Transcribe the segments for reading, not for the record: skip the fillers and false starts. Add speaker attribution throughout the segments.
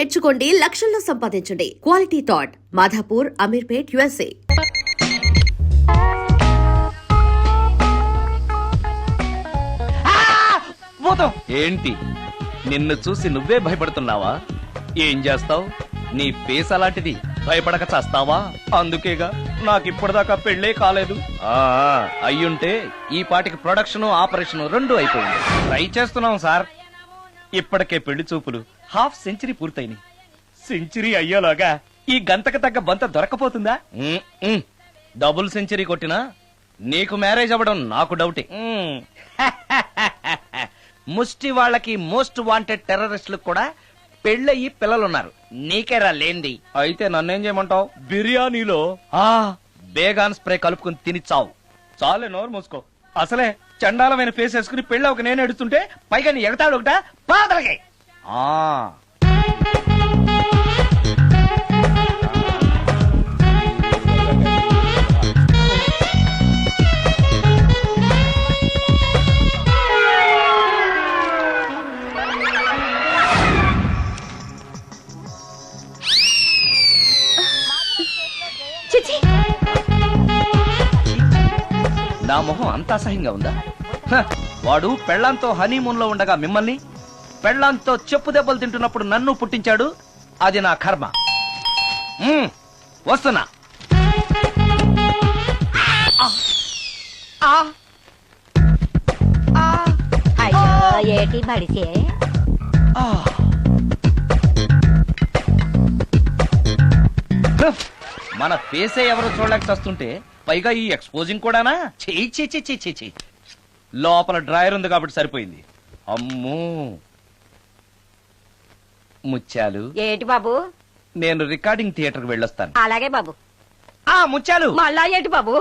Speaker 1: నేర్చుకోండి, లక్షల్లో సంపాదించండి. Quality thought Madhapur, Ameerpet, USA.
Speaker 2: ఏంటి నిన్ను చూసి నువ్వే భయపడుతున్నావా? ఏం చేస్తావు? నీ ఫేస్ అలాంటిది, భయపడక చేస్తావా? అందుకేగా నాకిప్పటిదాకా పెళ్లే కాలేదు. అయ్యుంటే ఈ పాటికి ప్రొడక్షన్ ఆపరేషన్ రెండు అయిపోయింది. ట్రై చేస్తున్నాం సార్. ఇప్పటికే పెళ్లి చూపులు హాఫ్ సెంచరీ పూర్తయినాయి. సెంచరీ అయ్యేలాగా ఈ గంతకు తగ్గ బంత దొరకపోతుందా? డబుల్ సెంచరీ కొట్టినా నీకు మ్యారేజ్ అవ్వడం నాకు డౌటే. ముష్టి వాళ్ళకి మోస్ట్ వాంటెడ్ టెర్రరిస్టులకు కూడా పెళ్ళయి పిల్లలున్నారు. నీకేరా లేంది. అయితే నన్నేం చేయమంటావు? బిర్యానీలో బేగాన్ స్ప్రే కలుపుకుని తిని చావు. చాలే, నోరు మూసుకో. అసలే చండాలమైన ఫేస్ వేసుకుని పెళ్ళి ఒక నేను ఎడుతుంటే పైగా నీ ఎగతాడు ఒకట పాదలకే. నా మొహం అంత అసహ్యంగా ఉందా? వాడు పెళ్లాంతో హనీమూన్ లో ఉండగా మిమ్మల్ని, పెళ్లాంతో చెప్పు దెబ్బలు తింటున్నప్పుడు నన్ను పుట్టించాడు. అది నా కర్మ. వస్తున్నా.
Speaker 3: ఏటి బడిసే
Speaker 2: మన ఫేసే ఎవరు చూడలేక వస్తుంటే పైగా ఈ ఎక్స్పోజింగ్ కూడానా? చెయ్యి. లోపల డ్రాయర్ ఉంది కాబట్టి సరిపోయింది. అమ్మో ముత్యాలు.
Speaker 3: ఏటి బాబు?
Speaker 2: నేను రికార్డింగ్ థియేటర్ కి వెళ్ళొస్తాను.
Speaker 3: అలాగే బాబు.
Speaker 2: ముత్యాలు,
Speaker 3: మళ్ళా ఏటి బాబు?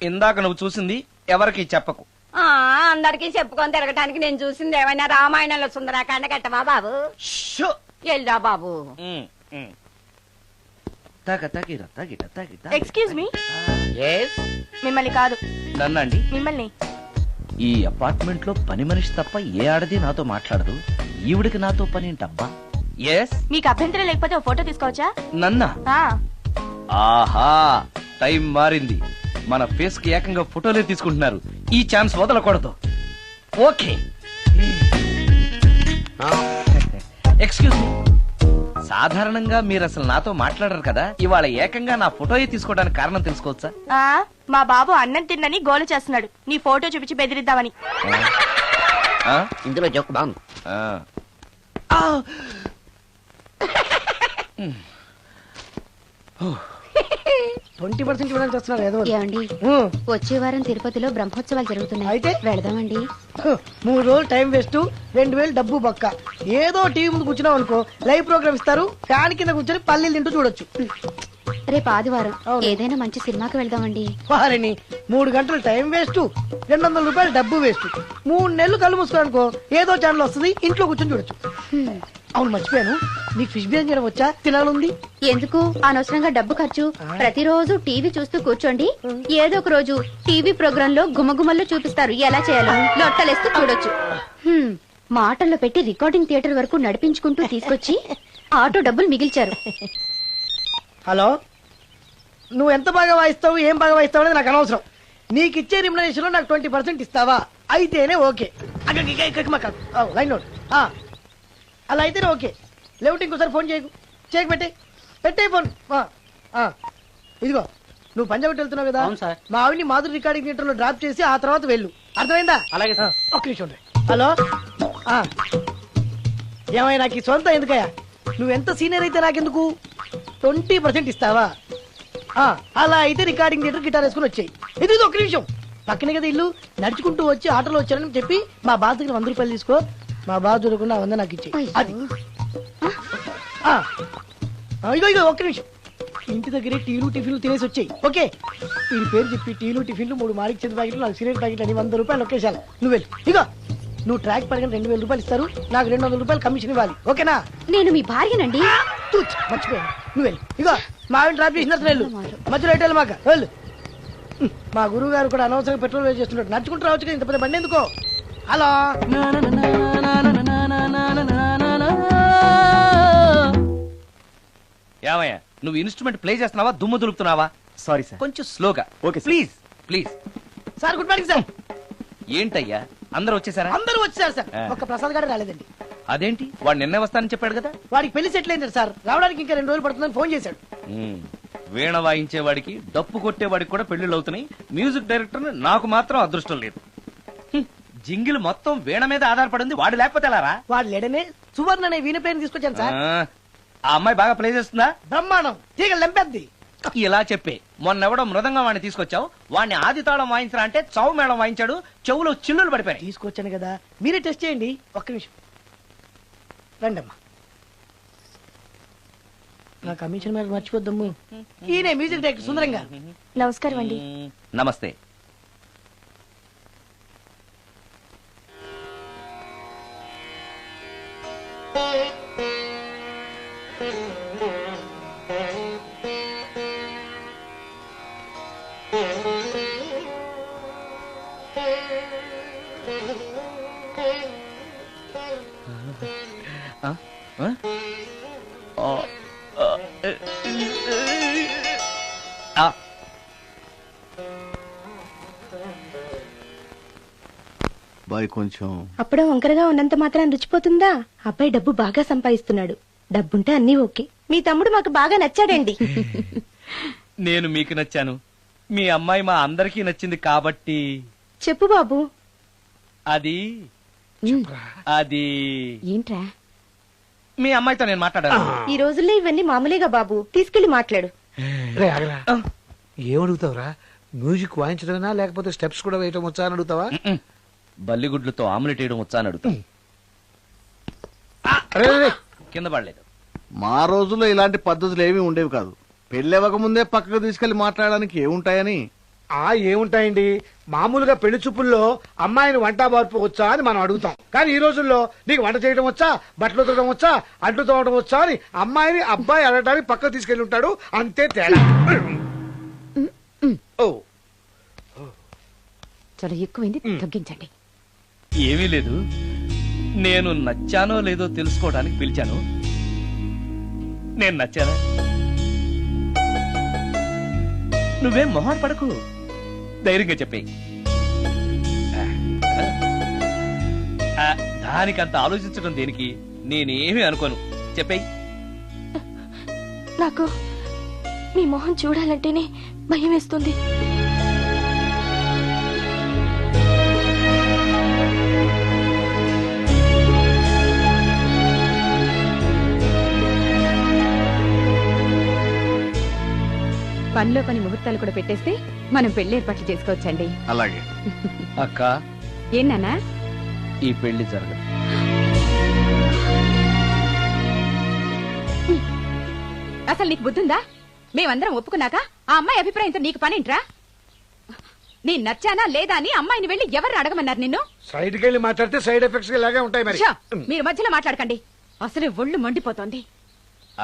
Speaker 2: ఇందాక నువ్వు చూసింది ఎవరికి చెప్పకు.
Speaker 3: అందరికి చెప్పుకొని తిరగటానికి నేను చూసింది ఏమైనా రామాయణంలో సుందరాకాండ కట్టవా బాబు? ఎల్దా బాబు.
Speaker 4: Excuse me. మిమ్మల్ని కాదు.
Speaker 2: నన్నండి.
Speaker 4: మిమ్మల్ని.
Speaker 2: ఈ అపార్ట్మెంట్ లో పని మనిషి తప్ప ఏ ఆడది నాతో మాట్లాడదు. ఈవిడికి నాతో పని ఏంటబ్బా? ఎస్.
Speaker 4: మీకు అభ్యంతరం లేకపోతే ఓ ఫోటో తీసుకోవచ్చా?
Speaker 2: నన్నా? ఆహా, టైం మారింది. మన ఫేస్ కి ఏకంగా ఫోటోలే తీసుకుంటున్నారు. ఈ ఛాన్స్ వదలకూడదు. ఓకే. Excuse me. సాధారణంగా మీరు అసలు నాతో మాట్లాడరు కదా. ఇవాళ ఏకంగా నా ఫోటోయే తీసుకోవడానికి కారణం తెలుసుకోవచ్చా?
Speaker 4: మా బాబు అన్నం తిన్నని గోలు చేస్తున్నాడు. నీ ఫోటో చూపించి బెదిరిద్దామని.
Speaker 3: ఇందులో జోక్ బాగుంది.
Speaker 5: 20% ఇవ్వడానికి వస్తున్నారు ఏదో.
Speaker 6: ఏమండి, వచ్చే వారం తిరుపతిలో బ్రహ్మోత్సవాలు జరుగుతున్నాయి.
Speaker 5: అయితే
Speaker 6: వెళదామండి.
Speaker 5: 3 రోజులు టైం వేస్ట్, 2000 డబ్బు బొక్క. ఏదో టీవీ ముందు కూర్చున్నావు అనుకో, లైవ్ ప్రోగ్రామ్ ఇస్తారు. ఫ్యాన్ కింద కూర్చొని పల్లీలు తింటూ చూడొచ్చు.
Speaker 6: రేపు ఆదివారం ఏదైనా మంచి సినిమాకి వెళ్దామండి.
Speaker 5: వారిని 3 గంటలు టైం వేస్ట్, 200 రూపాయలు డబ్బు వేస్ట్. 3 నెలలు కళ్ళు మూసుకోనుకో, ఏదో ఛానల్ వస్తుంది, ఇంట్లో కూర్చొని చూడొచ్చు. అవును, మర్చిపోయాను, నీకు ఫిష్ బిర్యానీ చేయడం వచ్చా? తినాలుంది.
Speaker 6: ఎందుకు అనవసరంగా డబ్బు ఖర్చు? ప్రతిరోజు టీవీ చూస్తూ కూర్చోండి. ఏదో ఒక రోజు టీవీ ప్రోగ్రామ్ లో గుమగుమల్లో చూపిస్తారు ఎలా చేయాలో. లొట్టలేస్తూ చూడొచ్చు. మాటల్లో పెట్టి రికార్డింగ్ థియేటర్ వరకు నడిపించుకుంటూ తీసుకొచ్చి ఆటో డబ్బులు మిగిల్చారు.
Speaker 5: హలో, నువ్వు ఎంత బాగా వాయిస్తావు, ఏం బాగా వాయిస్తావు అనేది నాకు అనవసరం. నీకు ఇచ్చే రిమ్యునరేషన్ లో నాకు 20% ఇస్తావా? అయితేనే ఓకే. Line note. అలా అయితేనే ఓకే. లేవుటి ఇంకోసారి ఫోన్ చేయకు పెట్టే ఫోన్. ఇదిగో, నువ్వు పంజాబ్ వెళ్తున్నావు కదా, మా ఆవిని మాధురి రికార్డింగ్ థియేటర్ లో డ్రాప్ చేసి ఆ తర్వాత వెళ్ళు. అర్థమైందా? అలాగే. ఒక్క నిమిషం. హలో, ఏమై నాకు ఈ సొంత ఎందుకయ్యా? నువ్వెంత సీనియర్ అయితే నాకెందుకు? 20% ఇస్తావా? అలా అయితే రికార్డింగ్ థియేటర్ గిటార్ వేసుకుని వచ్చాయి. ఇది ఒక్క నిమిషం. పక్కనే కదా ఇల్లు, నడుచుకుంటూ వచ్చి ఆటోలో వచ్చారని చెప్పి మా బాధ దగ్గర 100 రూపాయలు తీసుకో. మా బాధ దొరకకుండా 100 నాకు ఇచ్చేయి. అది ఇగో ఒక్క నిమిషం. ఇంటి దగ్గరే టీలు టిఫిన్లు తినేసి వచ్చాయి. ఓకే, వీడి పేరు చెప్పి టీలు టిఫిన్లు 3 మాడికి చెంది ప్యాకెట్లు, 4 సిగరెట్ ప్యాకెట్లు అని 100 రూపాయలు ఒకేసారి. నువ్వు వెళ్ళి ఇగో, నువ్వు ట్రాక్ పడగానే 2000 రూపాయలు ఇస్తారు. నాకు 200 రూపాయలు కమిషన్ ఇవ్వాలి. ఓకేనా?
Speaker 6: నేను మీ భార్యనండి.
Speaker 5: మర్చిపోయాను. నువ్వు వెళ్ళి ఇగో, మా ఆవిడ డ్రాప్ చేసిన వెళ్ళు. మధ్యలో ఎటు మాకు వెళ్ళు. మా గురువు గారు కూడా అనవసరంగా పెట్రోల్ వేస్ట్ చేస్తున్నాడు. నడుచుకుంటూ రావచ్చు కదా, ఇంత పెద్ద బండి ఎందుకో. హలో,
Speaker 2: నువ్వు ఇన్స్ట్రుమెంట్ ప్లే చేస్తున్నావా దుమ్ము దులుపుతున్నావా?
Speaker 7: Sorry sir.
Speaker 2: కొంచెం స్లోగా.
Speaker 7: Okay sir.
Speaker 2: Please please.
Speaker 5: Sir good morning sir.
Speaker 2: ఏంటయ్యా అందరూ వచ్చేసారా?
Speaker 5: అందరూ వచ్చారు సార్,
Speaker 2: ఆ.
Speaker 5: ఒక్క ప్రసాద్ గారు రాలేదండి.
Speaker 2: అదేంటి వాడు నిన్నే వస్తానని చెప్పాడు కదా.
Speaker 5: వాడికి పెళ్లి సెటిల్ అయింది సార్, రావడానికి ఇంకా 2 రోజులు పడుతుందని ఫోన్ చేశాడు.
Speaker 2: వీణ వాయించేవాడికి డప్పు కొట్టేవాడికి కూడా పెళ్లిళ్ళు అవుతున్నాయి. మ్యూజిక్ డైరెక్టర్ నాకు మాత్రం అదృష్టం లేదు. జింగిల్ మొత్తం వీణ మీద ఆధారపడింది, వాడు లేకపోతే ఎలారా?
Speaker 5: వాడు లేడనే సువర్ణ అనే వీణ ప్లేయర్ తీసుకొచ్చాను సార్.
Speaker 2: ఆ అమ్మాయి బాగా ప్లే చేస్తుందా?
Speaker 5: బ్రహ్మాండం, తీగ లెంపెద్ది.
Speaker 2: ఇలా చెప్పే మొన్నెవడో మృదంగం వాడిని తీసుకొచ్చావు, వాడిని ఆది తాళం వాయించరా అంటే చౌ మేళం వాయించాడు, చెవులో చిల్లులు పడిపోయాయి.
Speaker 5: తీసుకొచ్చాను కదా, మీరే టెస్ట్ చేయండి. ఒక్క నిమిషం రండమ్మా. నా కమిషన్ మీద మర్చిపోద్దమ్ము. ఈయనే మ్యూజిక్ డైరెక్టర్ సుందరం గారు.
Speaker 4: నమస్కారం అండి.
Speaker 2: నమస్తే.
Speaker 7: బాయ్ కొంచెం
Speaker 4: అప్పుడే వంకరగా ఉన్నంత మాత్రం రుచిపోతుందా? అబ్బాయి డబ్బు బాగా సంపాదిస్తున్నాడు. డబ్బుంటే అన్నీ ఓకే. మీ తమ్ముడు మాకు బాగా నచ్చాడండి.
Speaker 2: నేను మీకు నచ్చాను, మీ అమ్మాయి మా అందరికీ నచ్చింది కాబట్టి.
Speaker 4: చెప్పు బాబు.
Speaker 2: అది అది
Speaker 4: ఏంట్రా?
Speaker 2: మీ అమ్మాయితో నేను మాట్లాడాను.
Speaker 4: ఈ రోజుల్లో ఇవన్నీ మామూలుగా బాబు, తీసుకెళ్లి మాట్లాడు.
Speaker 8: రే ఆగరా, ఏమడుగుతావురా? మ్యూజిక్ వాయించడమేనా లేకపోతే స్టెప్స్ కూడా వేయటం వచ్చా అని అడుగుతావా?
Speaker 2: బల్లిగుడ్లతో ఆమ్లెట్ వేయడం వచ్చా అని అడుగుతా.
Speaker 8: రే, రే, రే.
Speaker 2: కింద పడలేదు.
Speaker 7: మా రోజుల్లో ఇలాంటి పద్ధతులు ఏమీ ఉండేవి కాదు. పెళ్ళివ్వక ముందే పక్కకు తీసుకెళ్లి మాట్లాడడానికి ఏముంటాయని.
Speaker 8: ఏముంటాయండి, మామూలుగా పెళ్లి చూపుల్లో అమ్మాయిని వంట మార్పు వచ్చా అని మనం అడుగుతాం. కానీ ఈ రోజుల్లో నీకు వంట చేయడం వచ్చా, బట్టలు ఉతకడం వచ్చా, అంట్లు తోవడం వచ్చా అని అమ్మాయిని అబ్బాయి అడగడానికి పక్కకు తీసుకెళ్లి ఉంటాడు. అంతే తేడా. ఓ
Speaker 6: చాలా ఎక్కువైంది, తగ్గించండి.
Speaker 2: ఏమీ లేదు, నేను నచ్చానో లేదో తెలుసుకోవడానికి పిలిచాను. నేను నచ్చానా? నువ్వేం మొహాన్ పడకు, ధైర్యంగా చెప్పేయి. దానికంత ఆలోచించడం దేనికి? నేనేమీ అనుకోను, చెప్పేయి.
Speaker 4: నాకు మీ మొహం చూడాలంటేనే భయం వేస్తుంది.
Speaker 6: పనిలో పని ముహూర్తాలు కూడా పెట్టేస్తే మనం పెళ్లి ఏర్పాట్లు చేసుకోవచ్చండి.
Speaker 7: అలాగే
Speaker 2: అక్క,
Speaker 6: ఏనానా?
Speaker 2: ఈ పెళ్లి జరగదు.
Speaker 6: అసలు నీకు బుద్ధుందా? మేమందరం ఒప్పుకున్నాక ఆ అమ్మాయి అభిప్రాయంతో నీకు పనేంట్రా? నేను నచ్చానా లేదా అని అమ్మాయిని వెళ్ళి ఎవరు అడగమన్నారు నిన్ను?
Speaker 8: సైడ్కి వెళ్ళి మాట్లాడితే సైడ్ ఎఫెక్ట్స్ ఇలాగే ఉంటాయి మరి.
Speaker 6: ఛ! మీరు మధ్యలో మాట్లాడకండి, అసలు ఒళ్ళు మండిపోతోంది.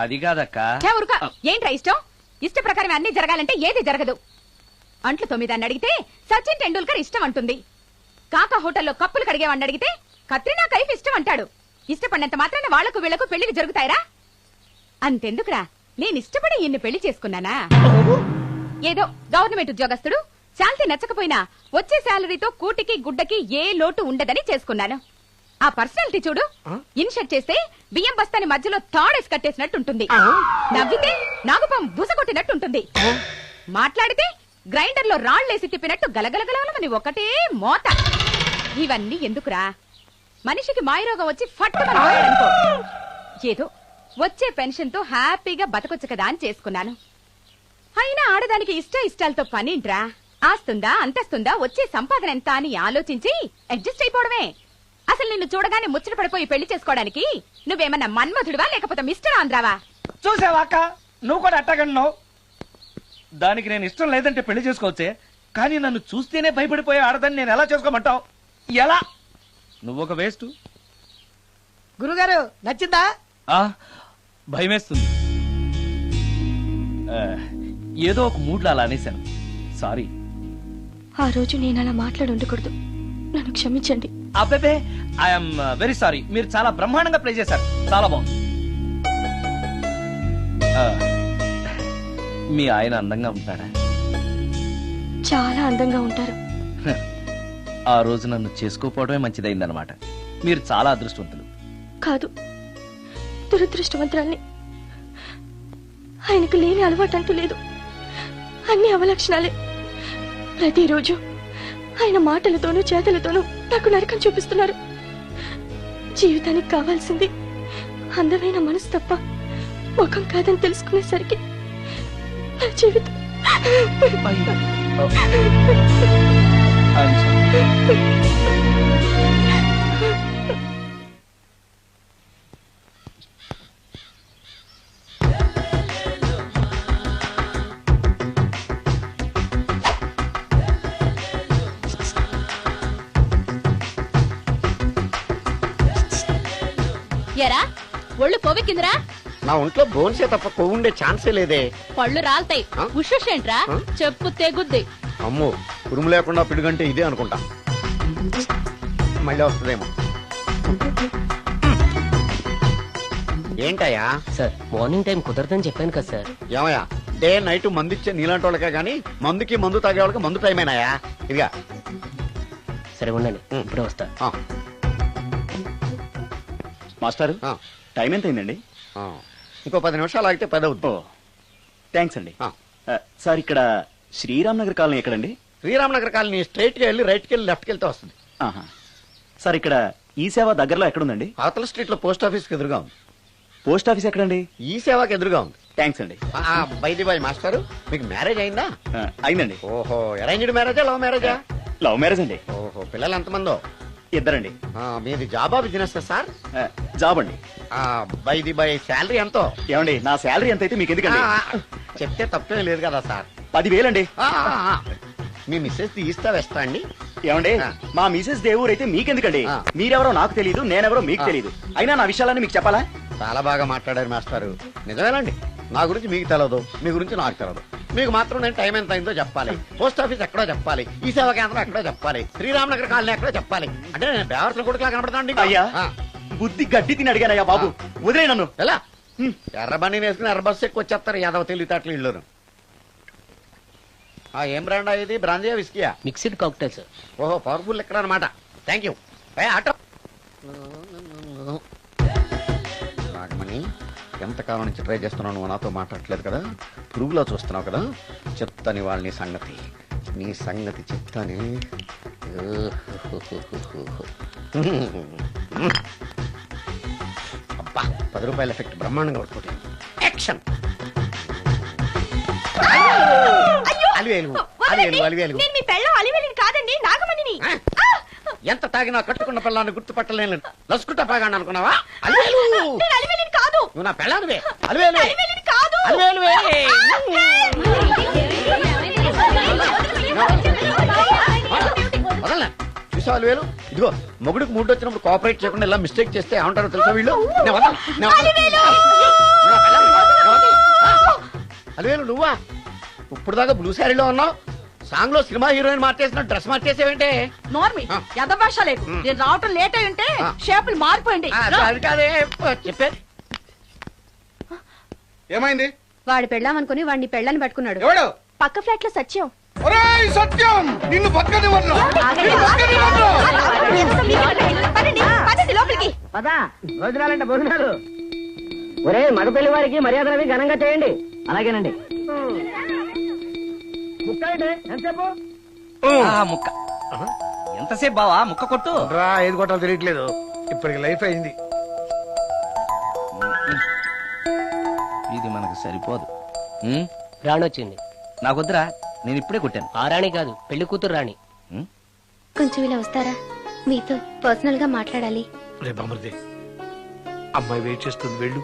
Speaker 2: అది కాదక్క.
Speaker 6: ఛ, ఊరుకో. ఏంట్రా ఇష్టం? ఇష్ట ప్రకారం అన్ని జరగాలంటే ఏది జరగదు. అంట్లు 9 అని అడిగితే సచిన్ టెండూల్కర్ ఇష్టం అంటుంది. కాకా హోటల్లో కప్పులు కడిగేవాడిని అడిగితే కత్రినా కైఫ్ ఇష్టం అంటాడు. ఇష్టపడినంత మాత్రాన వాళ్లకు వీళ్లకు పెళ్లికి జరుగుతాయరా? అంతెందుకురా, నేను ఇష్టపడి ఇన్ని పెళ్లి చేసుకున్నానా? ఏదో గవర్నమెంట్ ఉద్యోగస్తుడు, శాలరీ నచ్చకపోయినా వచ్చే శాలరీతో కూటికి గుడ్డకి ఏ లోటు ఉండదని చేసుకున్నాను. ఆ పర్సనాలిటీ చూడు, ఇన్షర్ట్ చేస్తే బియ్యం బస్తాని మధ్యలో తాడేసి కట్టేసినట్టుంటుంది. నవ్వితే నాగుపం బుసకొట్టినట్టుంటుంది. మాట్లాడితే గ్రైండర్ లో రాళ్లేసి తిప్పినట్టు గలగలగలమని ఒకటే మోత. ఇవన్నీ ఎందుకురా? మనిషికి మాయరోగం వచ్చి ఫట్టుమని పోయాడనుకో, ఏదో వచ్చే పెన్షన్ తో హ్యాపీగా బతకొచ్చు కదా అని చేసుకున్నాను. అయినా ఆడదానికి ఇష్టాలతో పనింట్రా? ఆస్తుందా, అంతస్తుందా, వచ్చే సంపాదన ఎంత అని ఆలోచించి అడ్జస్ట్ అయిపోవడమే. అసలు నిన్ను చూడగానే ముచ్చట పడిపోయి పెళ్లి చేసుకోవడానికి నువ్వేమన్నా మన్మధుడివా లేకపోతే మిస్టర్ ఆంధ్రావా?
Speaker 2: చూసావా అక్క, నువ్వు కూడా అట్టగన్నావు. దానికి నేను ఇష్టం లేదంటే పెళ్లి చేసుకోవచ్చే, కానీ నన్ను చూస్తేనే భయపడిపోయే ఆడదని నేను ఎలా చేసుకోమంటావు? ఎలా? నువ్వు ఒక వేస్ట్.
Speaker 5: గురుగారు నచ్చిందా?
Speaker 2: భయమేస్తుంది. ఏదో ఒక మూడ్లో అలా అనేశాను, సారీ.
Speaker 4: ఆ రోజు నేను అలా మాట్లాడి ఉండకూడదు, నన్ను క్షమించండి.
Speaker 2: అబ్బే, ఐఎమ్ వెరీ సారీ. మీరు చాలా బ్రహ్మాండంగా ప్లే చేశారు, చాలా బాగుంది. మీ ఆయన అందంగా ఉంటాడా?
Speaker 4: చాలా అందంగా ఉంటారు.
Speaker 2: ఆ రోజు నన్ను చేసుకోపోవడమే మంచిదైందనమాట. మీరు చాలా అదృష్టవంతులు.
Speaker 4: కాదు, దురదృష్టవంతురాల్ని. ఆయనకు లేని అలవాటు అంటూ లేదు. అన్ని అవలక్షణాలే. ప్రతిరోజు ఆయన మాటలతోనూ చేతలతోనూ నాకు నరకం చూపిస్తున్నారు. జీవితానికి కావాల్సింది అందమైన మనసు తప్ప ముఖం కాదని తెలుసుకునేసరికి నా జీవితం
Speaker 6: ఎరా ఒళ్ళు కొవ్వెక్కిందిరా?
Speaker 9: నా ఒంట్లో బోన్సే తప్ప కొవ్వు ఉండే ఛాన్సే లేదే.
Speaker 6: పళ్ళు రాల్తాయి.
Speaker 9: ఆ?
Speaker 6: ఉషేంట్రా?
Speaker 9: ఆ?
Speaker 6: చెప్పు తెగుద్ది.
Speaker 9: అమ్మో, ఉరుము లేకుండా పిడుగంటే ఇదే అనుకుంటా. మళ్ళీ వస్తుందేమో. ఏంటయ్యా?
Speaker 10: సార్ మార్నింగ్ టైం కుదరదని చెప్పాను కదా సార్.
Speaker 9: ఏమయ్యా, డే నైట్ మందు ఇచ్చే నీలాంటి వాళ్ళకే గానీ మందుకి మందు తాగే వాళ్ళకి మందు టైమేనాయా? ఇదిగా
Speaker 10: సరే ఉండండి, ఇప్పుడే వస్తా.
Speaker 2: మాస్టర్,
Speaker 9: ఆ.
Speaker 2: టైం ఎంత అయిందండి?
Speaker 9: ఇంకో 10 నిమిషాలు ఆగితే 10 అవుతుంది.
Speaker 2: థ్యాంక్స్ అండి. సార్, ఇక్కడ శ్రీరామ్ నగర్ కాలనీ ఎక్కడండి?
Speaker 9: శ్రీరామ్ నగర్ కాలనీ స్ట్రైట్ గా వెళ్ళి రైట్ కి వెళ్ళి లెఫ్ట్ కి వెళ్తే వస్తుంది.
Speaker 2: సార్, ఇక్కడ ఈ సేవ దగ్గరలో ఎక్కడుందండి?
Speaker 9: అవతల స్ట్రీట్ లో పోస్ట్ ఆఫీస్ కి ఎదురుగా ఉంది.
Speaker 2: పోస్ట్ ఆఫీస్ ఎక్కడండి?
Speaker 9: ఈ సేవకి ఎదురుగా ఉంది.
Speaker 2: థ్యాంక్స్ అండి.
Speaker 9: బైది బాయ్ మాస్టర్, మీకు మ్యారేజ్ అయిందా?
Speaker 2: అయిందండి.
Speaker 9: ఓహో, అరేంజ్డ్ మ్యారేజా లవ్ మ్యారేజా?
Speaker 2: లవ్ మ్యారేజ్ అండి.
Speaker 9: ఓహో, పిల్లలు ఎంతమందో?
Speaker 2: ఇద్దరండి.
Speaker 9: మీది జాబా బిజినెస్ సార్?
Speaker 2: జాబ్ అండి.
Speaker 9: బైది బై శాలరీ ఎంతో?
Speaker 2: ఏమండి, నా శాలరీ ఎంత అయితే మీకు ఎందుకండి?
Speaker 9: చెప్తే తప్పేం లేదు కదా సార్.
Speaker 2: 10,000 అండి.
Speaker 9: మీ మిస్సెస్ తీస్తా వేస్తా అండి.
Speaker 2: ఏమండి, మా మిసెస్ దేవూర్ అయితే మీకెందుకండి? మీరెవరో నాకు తెలియదు, నేనెవరో మీకు తెలియదు. అయినా నా విషయాలని మీకు చెప్పాలా?
Speaker 9: చాలా బాగా మాట్లాడారు మాస్టారు. నిజమేనండి, నా గురించి మీకు తెలదు, మీ గురించి నాకు తెలదు. మీకు మాత్రం నేను టైం ఎంత అయిందో చెప్పాలి, పోస్ట్ ఆఫీస్ ఎక్కడో చెప్పాలి, ఈ సేవా కేంద్రం ఎక్కడో చెప్పాలి, శ్రీరామ్ నగర్ కాలనీ ఎక్కడో చెప్పాలి. అంటే నేను బేవర్సల కొడుకులా కనపడతాను.
Speaker 2: అయ్యా, బుద్ధి గడ్డి తిని అడిగానయ్యా బాబు, వదిలే నన్ను.
Speaker 9: ఎలా ఎర్రబండి వేసుకుని ఎర్ర బస్సు ఎక్కువ వచ్చేస్తారు యాదవ తెలివితేటలు ఇల్లు. ఏం బ్రాండ్ ఇది? బ్రాంజియా విస్కియా?
Speaker 10: Mixed cocktail sir.
Speaker 9: ఓహో, పవర్ఫుల్ ఎక్కడ అనమాట. Thank you. ఆటో నాగమణి, ఎంతకాలం నుంచి ట్రై చేస్తున్నావు, నువ్వు నాతో మాట్లాడట్లేదు కదా, పురుగులో చూస్తున్నావు కదా, చెప్తాని వాళ్ళ నీ సంగతి చెప్తాని. అబ్బా, 10 రూపాయల ఎఫెక్ట్ బ్రహ్మాండంగా కొట్టుకుంటే యాక్షన్. అలివేలు అలివేలు అలివేలు.
Speaker 4: కాదండి, నాగమణిని.
Speaker 9: ఎంత తాగినా కట్టుకున్న పిల్లాన్ని గుర్తుపట్టలేను. లసుకుంటా పాగాను అనుకున్నావా? అలివేలు
Speaker 4: కాదు,
Speaker 9: నువ్వు నా పిల్లానివే. అలివేలు
Speaker 4: కాదు.
Speaker 9: అలివేలువే. వదలనా? చూసావు అలివేలు? ఇదిగో, మొగుడికి మూడు వచ్చినప్పుడు కోఆపరేట్ చేయకుండా ఇలా మిస్టేక్ చేస్తే ఏమంటారో తెలుసా వీళ్ళు? అలివేలు నువ్వా? ఇప్పుడు దాకా బ్లూ శారీలో ఉన్నావు, సాంగ్ లో సినిమా హీరోయిన్ మార్చేసిన డ్రెస్ మార్చేసేవేంటే?
Speaker 3: నోర్మి యథభాష లేదు. నేను రావటం లేట్ అయి ఉంటే షేపులు మారిపోయింది.
Speaker 9: అది కాదే చెప్పేది.
Speaker 8: ఏమైంది?
Speaker 6: వాడు పెళ్ళామనుకుని వాడిని పెళ్ళని పట్టుకున్నాడు.
Speaker 8: ఎవడు?
Speaker 4: పక్క ఫ్లాట్ లో సత్యం.
Speaker 8: ఒరేయ్ సత్యం, నిన్ను బతకనివ్వను.
Speaker 4: లోపలికి
Speaker 10: భోజనాలంటే భోజనాలు. ఒరే, మగ పెళ్లి వారికి మర్యాదలవి ఘనంగా చేయండి. అలాగేనండి.
Speaker 2: ముక్క ఎంతసేపు బావా? ముక్క కొట్టు.
Speaker 8: ఏది కొట్టాలో తెలియట్లేదు, ఇప్పటికి లైఫ్ అయింది.
Speaker 2: ఇది మనకు సరిపోదు.
Speaker 10: రాణొచ్చింది.
Speaker 2: నాకొద్దురా, నేను ఇప్పుడే కొట్టాను.
Speaker 10: ఆ రాణి కాదు, పెళ్లి కూతురు రాణి.
Speaker 6: కొంచెం ఇలా వస్తారా? మీతో పర్సనల్ గా మాట్లాడాలి.
Speaker 8: రే బామర్ది, అమ్మాయి వెయిట్ చేస్తుంది, వెళ్ళు.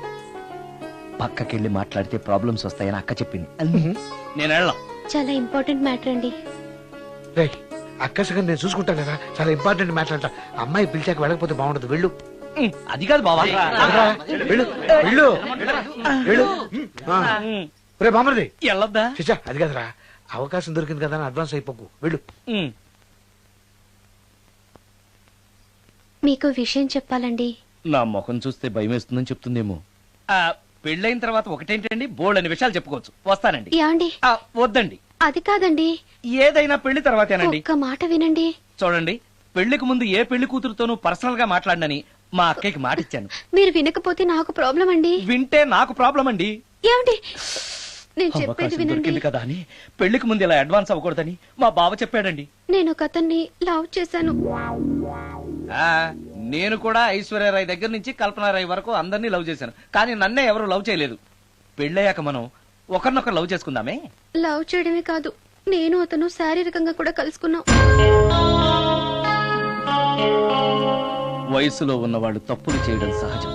Speaker 2: పక్కకెళ్ళి మాట్లాడితే ప్రాబ్లమ్స్ వస్తాయని అక్క చెప్పింది. నేను వెళ్ళాం.
Speaker 6: చాలా ఇంపార్టెంట్ మ్యాటర్ అండి.
Speaker 8: రే, అక్కసగా నేను చూసుకుంటాను కదా, చాలా ఇంపార్టెంట్ మాట్లాడతా. అమ్మాయి పిలిచాక వెళ్ళకపోతే బాగుండదు, వెళ్ళు.
Speaker 2: అది కాదు బావా.
Speaker 8: వెళ్ళు వెళ్ళు వెళ్ళు. రే బామర్ది,
Speaker 2: వెళ్ళొద్దా?
Speaker 8: చిచ్చా, అది కాదురా, అవకాశం దొరికింది కదా అని అడ్వాన్స్ అయిపోకు, వెళ్ళు.
Speaker 6: మీకు విషయం చెప్పాలండి.
Speaker 2: నా ముఖం చూస్తే భయం వేస్తుందని చెప్తుందేమో. పెళ్ళైన తర్వాత ఒకటేంటండి బోల్డ్ అనే విషయాలు చెప్పుకోవచ్చు. వస్తానండి.
Speaker 6: యాండి
Speaker 2: వద్దండి,
Speaker 6: అది కాదండి,
Speaker 2: ఏదైనా పెళ్లి తర్వాతేనండి.
Speaker 6: ఒక్క మాట వినండి.
Speaker 2: చూడండి, పెళ్లికి ముందు ఏ పెళ్లి కూతురుతోనూ పర్సనల్ గా మాట్లాడనని మా అక్కకి మాట ఇచ్చాను.
Speaker 6: మీరు వినకపోతే నాకు ప్రాబ్లం అండి.
Speaker 2: వింటే నాకు ప్రాబ్లం అండి.
Speaker 6: ఏమండి, నేను చెప్పేది
Speaker 2: అవకాశం
Speaker 6: వినండి.
Speaker 2: దొరికింది కదా అని పెళ్లికి ముందు ఇలా అడ్వాన్స్ అవ్వకూడదని మా బావ చెప్పాడండి.
Speaker 6: నేను ఒక అతన్ని లవ్ చేశాను.
Speaker 2: నేను కూడా ఐశ్వర్యరాయ్ దగ్గర నుంచి కల్పనారాయ్ వరకు అందరినీ లవ్ చేశాను, కానీ నన్నే ఎవరు లవ్ చేయలేదు. పెళ్ళయ్యాక మనం ఒకరినొకరు లవ్ చేసుకుందామే.
Speaker 6: లవ్ చేయడమే కాదు, నేను అతను శారీరకంగా కూడా కలుసుకున్నాం.
Speaker 2: వయసులో ఉన్నవాళ్ళు తప్పులు చేయడం సహజం,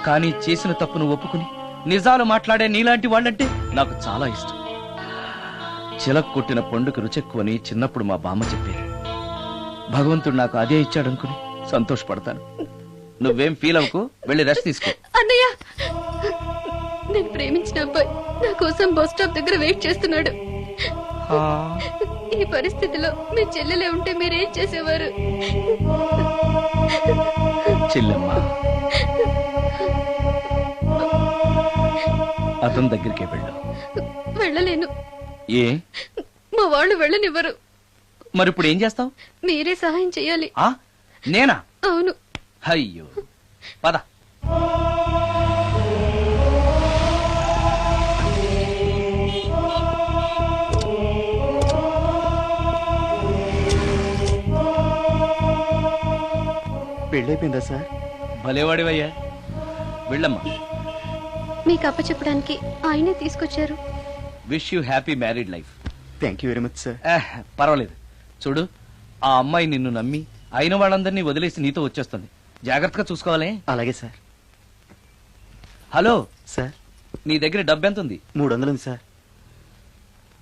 Speaker 2: కానీ చేసిన తప్పును ఒప్పుకుని నిజాలు మాట్లాడే నీలాంటి వాళ్ళంటే నాకు చాలా ఇష్టం. చిలక కొట్టిన పండుగ రుచెక్కువని చిన్నప్పుడు మా బామ్మ చెప్పేది. భగవంతుడు నాకు అదే ఇచ్చాడనుకుని సంతోషపడతాను. నువ్వేం ఫీల్ అవ్వకు, వెళ్ళి రెస్ట్ తీసుకో.
Speaker 6: అన్నయ్య, నేను ప్రేమించిన అబ్బాయి నా కోసం బస్ స్టాప్ దగ్గర వెయిట్ చేస్తున్నాడు. ఈ పరిస్థితిలో మీ చెల్లెలే ఉంటే మీరేం చేసేవారు?
Speaker 2: చెల్లెమ్మ, అతని దగ్గరికే వెళ్ళు.
Speaker 6: వెళ్ళలేను.
Speaker 2: ఏ?
Speaker 6: మా వాళ్ళు వెళ్ళనివ్వరు.
Speaker 2: మరి ఇప్పుడు ఏం చేస్తావు?
Speaker 6: మీరే సహాయం చెయ్యాలి.
Speaker 2: నేనా?
Speaker 6: అవును.
Speaker 2: అయ్యో, పద.
Speaker 11: పెళ్ళైపోయిందా సార్?
Speaker 2: భలేవాడివయ్యా, వెళ్ళమ్మా.
Speaker 6: మీకు అప్పచెప్పడానికి ఆయనే తీసుకొచ్చారు.
Speaker 2: Wish you happy married life.
Speaker 11: Thank you very much sir.
Speaker 2: పర్వాలేదు. చూడు, ఆ అమ్మాయి నిన్ను నమ్మి అయిన వాళ్ళందరినీ వదిలేసి నీతో వచ్చేస్తుంది. జాగ్రత్తగా చూసుకోవాలి.
Speaker 11: అలాగే సార్.
Speaker 2: హలో
Speaker 11: సార్,
Speaker 2: నీ దగ్గర డబ్బు ఎంత ఉంది?
Speaker 11: 300 ఉంది సార్.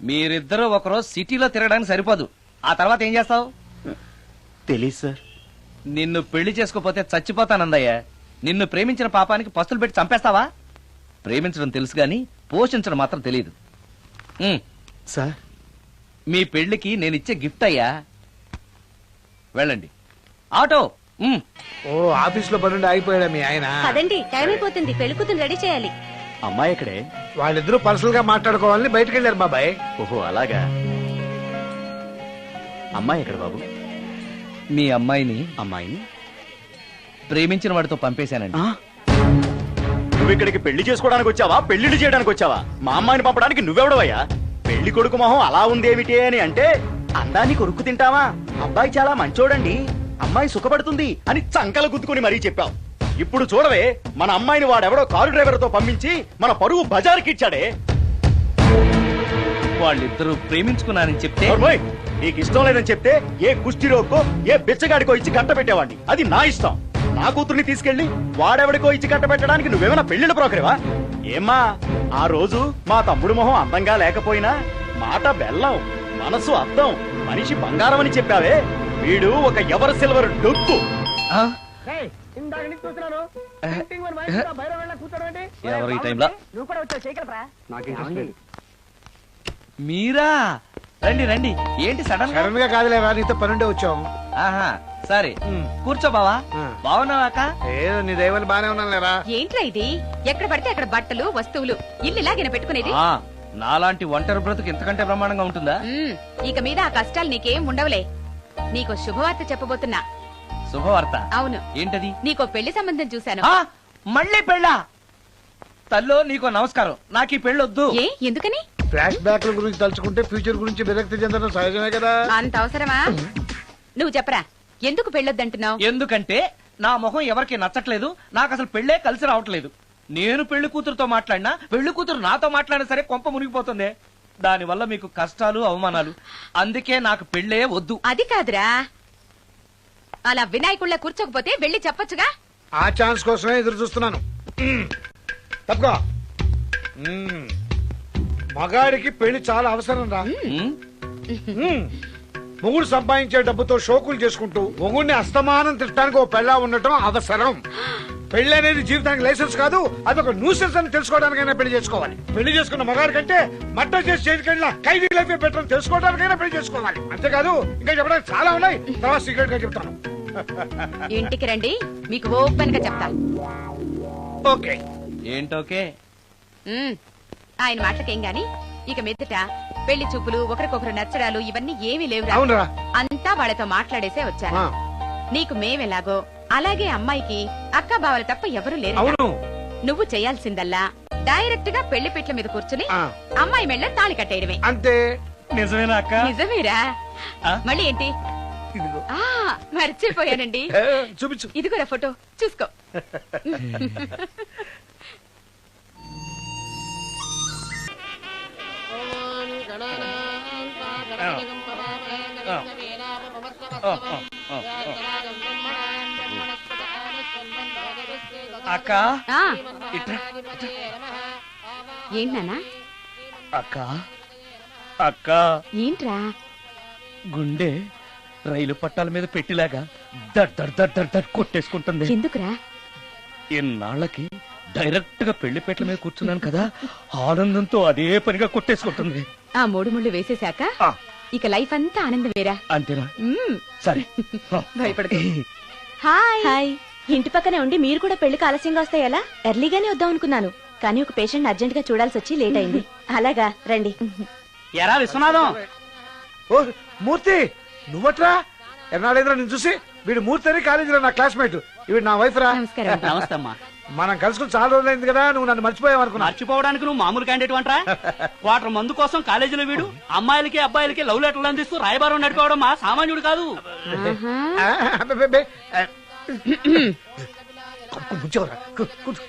Speaker 2: మీరిద్దరూ ఒకరోజు సిటీలో తిరగడానికి సరిపోదు. ఆ తర్వాత ఏం చేస్తావు?
Speaker 11: తెలీదు సార్.
Speaker 2: నిన్ను పెళ్లి చేసుకోపోతే చచ్చిపోతానందయ్యా. నిన్ను ప్రేమించిన పాపానికి పస్తులు పెట్టి చంపేస్తావా? ప్రేమించడం తెలుసు గాని పోషించడం మాత్రం తెలియదు.
Speaker 11: సార్,
Speaker 2: మీ పెళ్లికి నేనిచ్చే గిఫ్ట్ అయ్యా. వెళ్ళండి. ఆటో.
Speaker 8: ఓ, ఆఫీస్ లో పనుండి ఆగిపోయాడా మీ ఆయన?
Speaker 4: అదండి, టైం అయిపోతుంది, పెళ్లి కూతురు రెడీ చేయాలి.
Speaker 11: అమ్మాయి ఎక్కడే?
Speaker 8: వాళ్ళిద్దరూ పర్సనల్ గా మాట్లాడుకోవాలని బయటకు వెళ్ళారు బాబాయ్.
Speaker 11: ఓహో, అలాగా. అమ్మాయి ఎక్కడ బాబు?
Speaker 2: మీ అమ్మాయిని
Speaker 11: అమ్మాయిని
Speaker 2: ప్రేమించిన వాడితో పంపేశానండి.
Speaker 11: నువ్వు ఇక్కడికి పెళ్లి చేసుకోవడానికి వచ్చావా, పెళ్లిళ్ళు చేయడానికి వచ్చావా? మా అమ్మాయిని పంపడానికి నువ్వెవడవయ్యా? పెళ్లి కొడుకు మొహం అలా ఉందేమిటి అని అంటే అందాన్ని కొరుక్కు తింటావా? అబ్బాయి చాలా మంచోడండి, అమ్మాయి సుఖపడుతుంది అని చంకలు గుద్దుకుని మరీ చెప్పావు. ఇప్పుడు చూడవే, మన అమ్మాయిని వాడెవడో కారు డ్రైవర్ తో పంపించి మన పరువు బజారుకి ఇచ్చాడే.
Speaker 2: వాళ్ళిద్దరూ ప్రేమించుకున్నారని చెప్తే
Speaker 11: నీకు ఇష్టం లేదని చెప్తే ఏ కుష్టిరోకో ఏ బిచ్చగాడికో ఇచ్చి కట్ట పెట్టేవాడిని. అది నా ఇష్టం. నా కూతుర్ని తీసుకెళ్లి వాడెవడికో ఇచ్చి కట్ట పెట్టడానికి నువ్వేమైనా పెళ్లిళ్ళ బ్రోకరేవా? ఏమ్మా, ఆ రోజు మా తమ్ముడు మొహం అందంగా లేకపోయినా మాట బెల్లం, మనసు అద్దం, మనిషి బంగారం అని చెప్పావే. వీడు ఒక ఎవరు సిల్వర్ డొక్కు.
Speaker 2: ఎవరు ఈ టైంలో?
Speaker 10: నువ్వు కూడా వచ్చావు, చేయగలరా?
Speaker 2: మీరా? రండి రండి. ఏంటి సడన్
Speaker 8: గా కాదులేవా, నీతో పనుండే వచ్చాం.
Speaker 2: ఆహా, సరే కూర్చో బావా. బాగున్నావాక?
Speaker 8: ఏదో నీ దైవాలు బానే ఉన్నాను లేరా.
Speaker 3: ఏంట్రా ఇది? ఎక్కడ పడితే అక్కడ బట్టలు వస్తువులు ఇల్లు ఇలాగిన పెట్టుకునేది.
Speaker 2: నాలాంటి ఒంటరి బ్రతుకు ఇంతకంటే బ్రహ్మాండంగా ఉంటుందా?
Speaker 3: ఇక మీద ఆ కష్టాలు నీకేం ఉండవులే. నీకో శుభవార్త చెప్పబోతున్నా.
Speaker 2: శుభవార్త?
Speaker 3: అవును.
Speaker 2: ఏంటది?
Speaker 3: నీకో పెళ్లి సంబంధం చూశాను.
Speaker 2: మళ్ళీ పెళ్ళా? తల్లో నీకో నమస్కారం, నాకు ఈ పెళ్ళొద్దు.
Speaker 3: ఏ, ఎందుకని?
Speaker 8: ఫ్లాష్ బ్యాక్ గురించి తలుచుకుంటే ఫ్యూచర్ గురించి విరక్తి చెందడం సహజమే కదా.
Speaker 3: అంత అవసరమా? నువ్వు చెప్పరా, ఎందుకు పెళ్ళొద్దంటున్నావు?
Speaker 2: ఎందుకంటే నా మొహం ఎవరికి నచ్చట్లేదు, నాకు అసలు పెళ్ళే కలిసి రావట్లేదు. నేను పెళ్లి కూతురుతో మాట్లాడినా, పెళ్లి కూతురు నాతో మాట్లాడినా సరే కొంప మునిగిపోతుంది. దానివల్ల మీకు కష్టాలు అవమానాలు. అందుకే నాకు పెళ్ళే వద్దు.
Speaker 3: అది కాదురా, అలా వినాయకుళ్ళ కూర్చోకపోతే వెళ్ళి చెప్పొచ్చుగా.
Speaker 8: ఆ ఛాన్స్ కోసమే ఎదురు చూస్తున్నాను. తప్పుకో. మగాడికి పెళ్లి చాలా అవసరం రా. మొగుడు సంపాదించే డబ్బుతో షోకులు చేసుకుంటూ మొగుడిని అస్తమానం తిట్టడానికి ఓ పెళ్ళా ఉండటం అవసరం. పెళ్లి అనేది జీవితానికి లైసెన్స్ కాదు, అదొక న్యూసెన్స్ అని తెలుసుకోవడానికైనా పెళ్లి చేసుకోవాలి. పెళ్లి చేసుకున్న మగాడి కంటే మట్ట చేసి చేతికెళ్ళిన ఖైదీ లైఫ్ బెటర్ అని తెలుసుకోవడానికైనా పెళ్లి చేసుకోవాలి. అంతేకాదు ఇంకా చెప్పడానికి చాలా ఉన్నాయి, తర్వాత సీక్రెట్ గా చెప్తాను.
Speaker 3: ఇంటికి రండి, మీకు ఓపెన్ గా చెప్తాను.
Speaker 8: ఓకే.
Speaker 2: ఏంటోకే?
Speaker 6: ఆయన మాటలకేం గాని ఇక మీదట పెళ్లి చూపులు ఒకరికొకరు నచ్చడాలు ఇవన్నీ ఏమీ లేవురా.
Speaker 8: అవునరా
Speaker 6: అంతా వాళ్ళతో మాట్లాడేసే వచ్చారు.
Speaker 8: ఆ,
Speaker 6: నీకు మేమెలాగో అలాగే అమ్మాయికి అక్క బావలు తప్ప ఎవరూ లేరు.
Speaker 8: అవును
Speaker 6: నువ్వు చేయాల్సిందల్లా డైరెక్ట్ గా పెళ్లి పెట్ల మీద కూర్చుని
Speaker 8: ఆ.
Speaker 6: అమ్మాయి మెళ్ళ తాళి కట్టేయడమే.
Speaker 8: అంతే.
Speaker 2: నిజమేనా అక్క?
Speaker 6: నిజమేరా.
Speaker 2: ఆ?
Speaker 6: మళ్ళీ ఏంటి?
Speaker 8: ఇదిగో
Speaker 6: ఆ మర్చిపోయానండి.
Speaker 8: చూపించు.
Speaker 6: ఇదిగోరా ఫోటో చూసుకో.
Speaker 2: అక్క
Speaker 6: ఆ,
Speaker 2: ఇట్రా.
Speaker 6: ఏంటన్నా?
Speaker 2: అక్క అక్క
Speaker 6: ఏంట్రా?
Speaker 2: గుండె రైలు పట్టాల మీద పెట్టిలాగా దడ్ దడ్ దడ్ దడ్ దడ్ కొట్టేసుకుంటుంది.
Speaker 6: ఎందుకురా?
Speaker 2: ఇన్నాళ్ళకి డైరెక్ట్ గా పెళ్లి పెట్టల మీద కూర్చున్నాను కదా, ఆనందంతో అదే పనిగా కొట్టేసుకుంటుంది.
Speaker 6: ఆ 3 ముళ్ళు వేసేశాక
Speaker 2: ఆ.
Speaker 6: ఇక లైఫ్ అంతా ఆనందమేరా.
Speaker 2: అంతేనా?
Speaker 6: మ్మ్.
Speaker 2: సరే.
Speaker 6: భయపడకు. హాయ్.
Speaker 4: హాయ్. ఇంటి పక్కనే ఉండి మీరు కూడా పెళ్లికి ఆలస్యంగా వస్తే ఎలా? ఎర్లీగానే వద్దాం అనుకున్నాను, కానీ ఒక పేషెంట్ అర్జెంట్ గా చూడాల్సి వచ్చి లేట్ అయింది. అలాగా రండి.
Speaker 10: ఎరా విశ్వనాథం,
Speaker 8: ఓ మూర్తి నువ్వట్రా? ఎన్నాళ్ళైందిరా నేను చూసి? వీడు మూర్తి అని కాలేజీలో నా క్లాస్మేట్, వీడు నా వైఫ్ రా.
Speaker 6: నమస్కారం.
Speaker 10: నమస్తే అమ్మా.
Speaker 8: మనం కలుసుకుని చాలా రోజులైంది కదా, నువ్వు నన్ను మర్చిపోయావు అనుకున్నా.
Speaker 10: మర్చిపోవడానికి నువ్వు మామూలు క్యాండిడేట్ అంటరా? క్వార్టర్ మందు కోసం కాలేజీలో వీడు అమ్మాయిలకి అబ్బాయిలకి లవ్ లెటర్లు అందిస్తూ రాయబారం నడిపోవడం మా సామాన్యుడు కాదు.
Speaker 8: ఆ, అబ్బే, అబ్బే. కూర్చోరా, కూర్చో.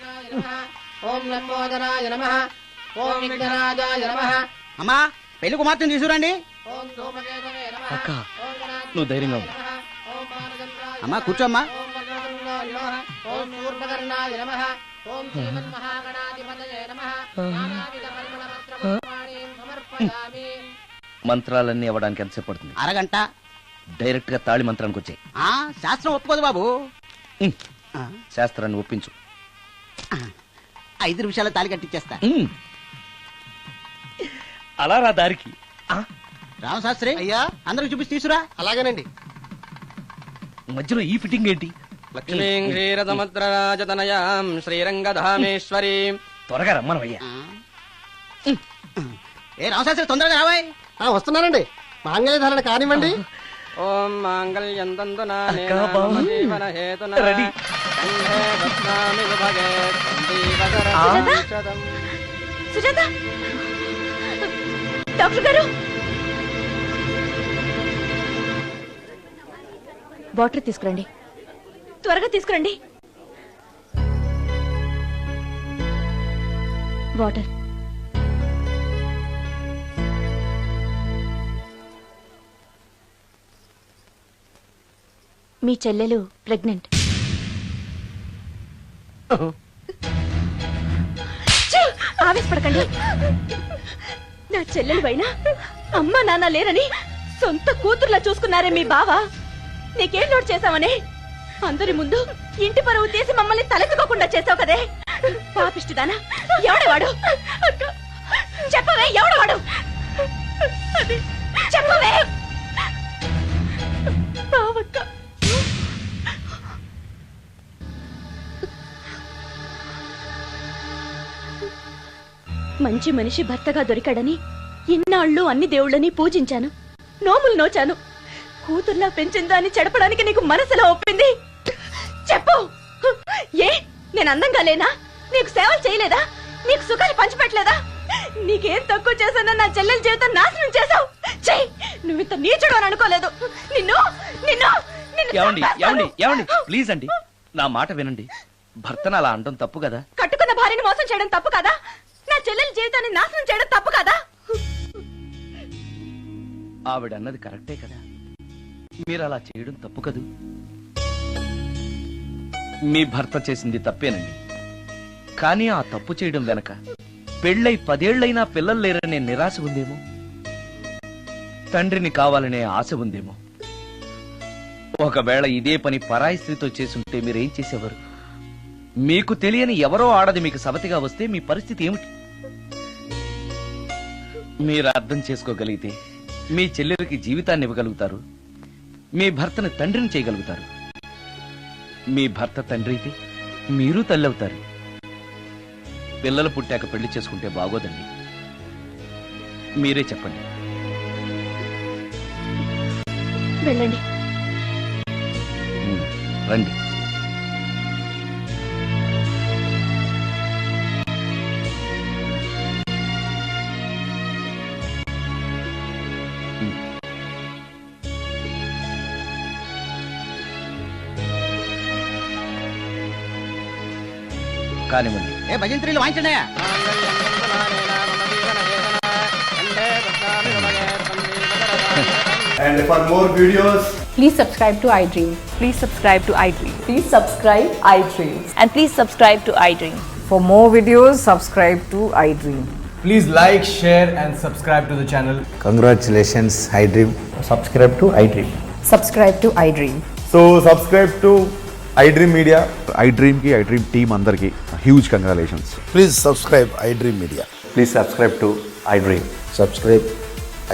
Speaker 10: అమ్మా పెళ్లి కుమార్తెను తీసుకురండి.
Speaker 2: అక్క నువ్వు ధైర్యంగా ఉండు.
Speaker 10: అమ్మా కూర్చోమ్మా.
Speaker 2: మంత్రాలన్నీ అవ్వడానికి ఎంతసేపు పడుతుంది?
Speaker 10: అరగంట.
Speaker 2: డైరెక్ట్ గా తాళి మంత్రానికి వచ్చాయి.
Speaker 10: శాస్త్రం ఒప్పుకోదు బాబు.
Speaker 2: శాస్త్రాన్ని ఒప్పించు.
Speaker 10: 5 నిమిషాలు తాళి కట్టించేస్తా.
Speaker 2: అలా రా దారికి.
Speaker 10: రామశాస్త్రి అయ్యా అందరికి చూపించి తీసురా. అలాగేనండి.
Speaker 2: మధ్యలో ఈ ఫిట్టింగ్ ఏంటి?
Speaker 12: లక్ష్మీం క్షీరసముద్రరాజతనయాం శ్రీరంగధామేశ్వరీం.
Speaker 2: త్వరగా రమ్మనవయ్యా.
Speaker 10: ఏ రామశాస్త్రి తొందరగా రావాయ్.
Speaker 5: వస్తున్నానండి. మాంగళ్యధారణ కానివ్వండి.
Speaker 12: ఓం మాంగళ్యం తంతునా
Speaker 2: అక్కా, బావ.
Speaker 12: జీవన హేతునా
Speaker 2: రెడీ.
Speaker 12: కంఠే బధ్నామి విభగే సందీపకరం.
Speaker 4: సుజాత, డాక్టర్ గారు, వాటర్ తీసుకురండి. త్వరగా తీసుకురండి. వాటర్. మీ చెల్లెలు ప్రెగ్నెంట్. ఆవేశపడకండి. నా చెల్లెలు పైన అమ్మ నాన్న లేరని సొంత కూతుర్లా చూసుకున్నారే మీ బావ. నీకేం నోట్ చేశావనే? అందరి ముందు ఇంటి పరువు తీసి మమ్మల్ని తలెత్తుకోకుండా చేసావు కదే. పాపిష్టిదానా, ఎవడేవాడు? చెప్పవే, ఎవడవాడు? చెప్పవే. బావక్క, మంచి మనిషి భర్తగా దొరికాడని ఇన్నాళ్ళు అన్ని దేవుళ్ళని పూజించాను, నోములు నోచాను. కూతుర్లా పెంచిందా అని చెడపడానికి నీకు మనసులో ఒప్పింది. చెప్పు, ఏ నేను అందంగా లేనా? నీకు సేవలు చేయలేదా? నీకు సుఖాలు పంచిపెట్టలేదా? నీకేం తక్కువ చేశానో నా చెల్లెల జీవితం నాశనం చేశావు. చెయ్యి, నువ్వు ఇంత నీచుడు అని అనుకోలేదు. నిన్ను నిన్ను
Speaker 2: ఏమండి ప్లీజ్ అండి, నా మాట వినండి. భర్తను అలా అనడం తప్పు కదా?
Speaker 4: కట్టుకున్న భార్యని మోసం చేయడం తప్పు కదా? నా చెల్లెల జీవితాన్ని నాశనం చేయడం తప్పు కదా?
Speaker 2: ఆవిడన్నది కరెక్టే కదా, మీరు అలా చేయడం తప్పు కదూ. మీ భర్త చేసింది తప్పేనండి, కానీ ఆ తప్పు చేయడం వెనక పెళ్ళై 10 ఏళ్లైనా పిల్లలు లేరనే నిరాశ ఉందేమో, తండ్రిని కావాలనే ఆశ ఉందేమో. ఒకవేళ ఇదే పని పరాయి స్త్రీతో చేసుంటే మీరేం చేసేవారు? మీకు తెలియని ఎవరో ఆడది మీకు సవతిగా వస్తే మీ పరిస్థితి ఏమిటి? మీరు అర్థం చేసుకోగలిగితే మీ చెల్లెలకి జీవితాన్ని ఇవ్వగలుగుతారు, మీ భర్తను తండ్రిని చేయగలుగుతారు. మీ భర్త తండ్రి అయితే మీరు తల్లి అవుతారు. పిల్లలు పుట్టాక పెళ్లి చేసుకుంటే బాగోదండి. మీరే చెప్పండి.
Speaker 4: వెళ్ళండి.
Speaker 2: రండి. కానివ్వండి.
Speaker 10: ఏ భజంత్రీలు వాయించండి.
Speaker 11: And for more videos,
Speaker 4: Please subscribe to iDream. Please subscribe to iDream. Please subscribe iDream. And please subscribe to iDream.
Speaker 13: For more videos, subscribe to iDream.
Speaker 14: Please like, share and subscribe to the channel.
Speaker 15: Congratulations, iDream.
Speaker 14: Subscribe to iDream.
Speaker 13: Subscribe to iDream.
Speaker 11: so subscribe to iDream Media. iDream ki iDream team andarki huge congratulations.
Speaker 15: Please subscribe iDream Media.
Speaker 11: Please subscribe to iDream.
Speaker 15: Subscribe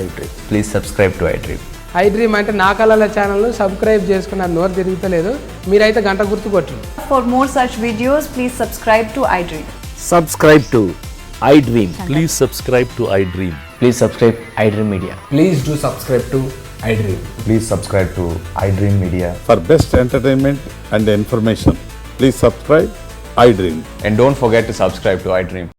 Speaker 15: iDream.
Speaker 11: Please subscribe to iDream.
Speaker 13: iDream అంటే నా కళల channel subscribe చేసుకున్న నోరు తిరుగుతలేదు. మీరైతే గంట గుర్తు కొట్టండి. For more such videos, please subscribe to iDream.
Speaker 15: Subscribe to iDream.
Speaker 11: Please subscribe to iDream.
Speaker 15: Please subscribe iDream Media.
Speaker 14: Please do subscribe to iDream.
Speaker 11: Please subscribe to iDream Media.
Speaker 7: For best entertainment and information, please subscribe iDream.
Speaker 11: And don't forget to subscribe to iDream.